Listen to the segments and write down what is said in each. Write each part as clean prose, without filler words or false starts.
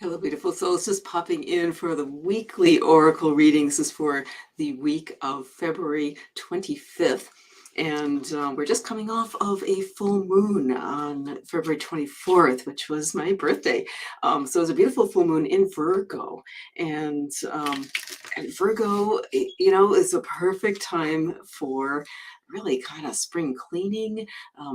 Hello, beautiful souls. Just popping in for the weekly oracle readings. This is for the week of February 25th. And we're just coming off of a full moon on February 24th, which was my birthday. So it was a beautiful full moon in Virgo. And Virgo, is a perfect time for really kind of spring cleaning,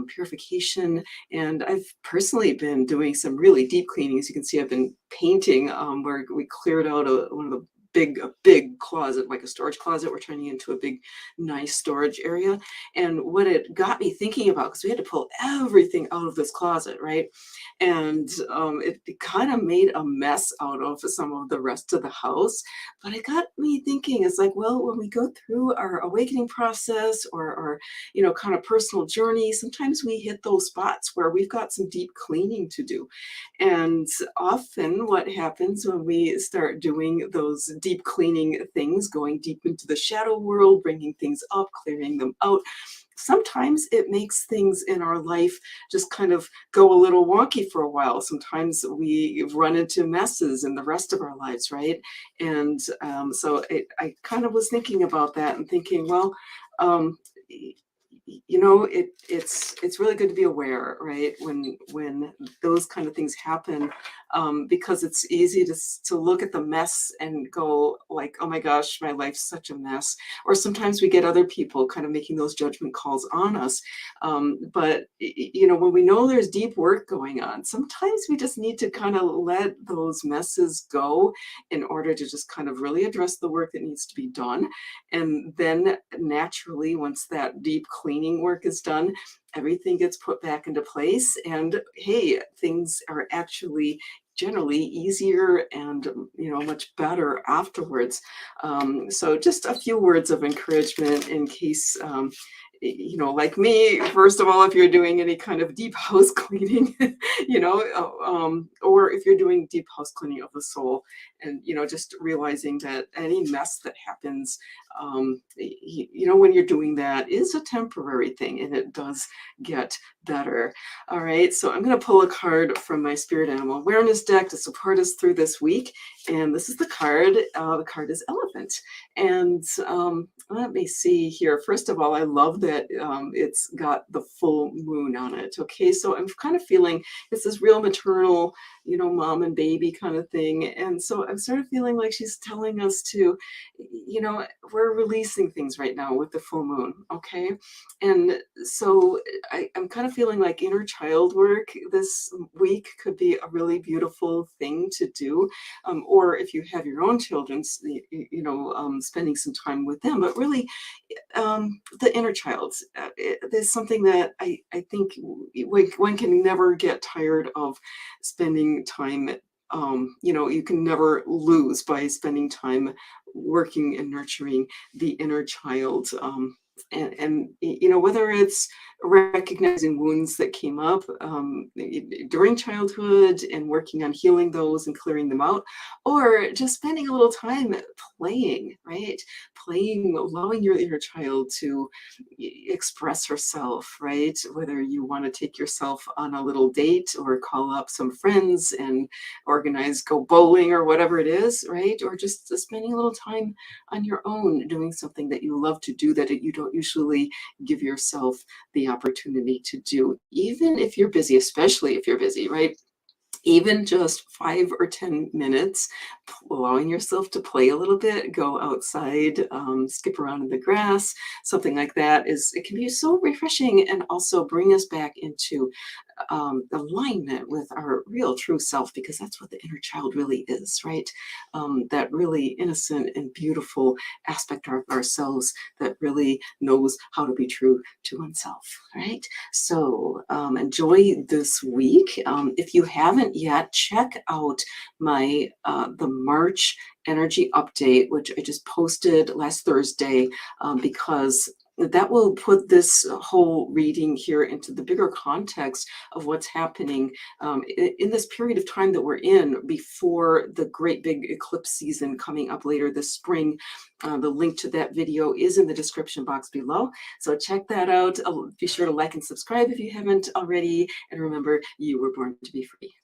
purification, and I've personally been doing some really deep cleaning. As you can see, I've been painting, where we cleared out one of the a big closet, like a storage closet. We're turning into a big, nice storage area. And what it got me thinking about, because we had to pull everything out of this closet, right? And it kind of made a mess out of some of the rest of the house. But it got me thinking, it's like, well, when we go through our awakening process or our kind of personal journey, sometimes we hit those spots where we've got some deep cleaning to do. And often what happens when we start doing those deep cleaning things, going deep into the shadow world, bringing things up, clearing them out, sometimes it makes things in our life just kind of go a little wonky for a while. Sometimes we run into messes in the rest of our lives, right? And I kind of was thinking about that and thinking, well, um, it's really good to be aware, right, when those kind of things happen, because it's easy to look at the mess and go like, oh my gosh, my life's such a mess. Or sometimes we get other people kind of making those judgment calls on us, but when we know there's deep work going on, sometimes we just need to kind of let those messes go in order to just kind of really address the work that needs to be done. And then naturally, once that deep cleaning work is done, everything gets put back into place. And hey, things are actually generally easier and much better afterwards. So just a few words of encouragement in case like me, first of all, if you're doing any kind of deep house cleaning, or if you're doing deep house cleaning of the soul, and just realizing that any mess that happens, when you're doing that, is a temporary thing, and it does get better. All right, so I'm going to pull a card from my Spirit Animal Awareness deck to support us through this week, and this is the card. The card is Elephant, and let me see here. First of all, I love that it's got the full moon on it. Okay, so I'm kind of feeling it's this real maternal, mom and baby kind of thing. And so I'm sort of feeling like she's telling us to, we're releasing things right now with the full moon. Okay. And so I'm kind of feeling like inner child work this week could be a really beautiful thing to do. Or if you have your own children, spending some time with them, but really the inner child, there's something that I think one can never get tired of spending time. You can never lose by spending time working and nurturing the inner child. And whether it's recognizing wounds that came up during childhood and working on healing those and clearing them out, or just spending a little time playing, right? Playing, allowing your inner child to express herself, right? Whether you want to take yourself on a little date or call up some friends and organize, go bowling or whatever it is, right? Or just spending a little time on your own doing something that you love to do that you don't usually give yourself the opportunity to do, even if you're busy, especially if you're busy, right? Even just 5 or 10 minutes, allowing yourself to play a little bit, go outside, skip around in the grass, something like that, it can be so refreshing and also bring us back into alignment with our real true self, because that's what the inner child really is, right? That really innocent and beautiful aspect of ourselves that really knows how to be true to oneself, right? So enjoy this week. If you haven't yet, check out my the March energy update, which I just posted last Thursday, because that will put this whole reading here into the bigger context of what's happening in this period of time that we're in before the great big eclipse season coming up later this spring. The link to that video is in the description box below. So check that out. Be sure to like and subscribe if you haven't already. And remember, you were born to be free.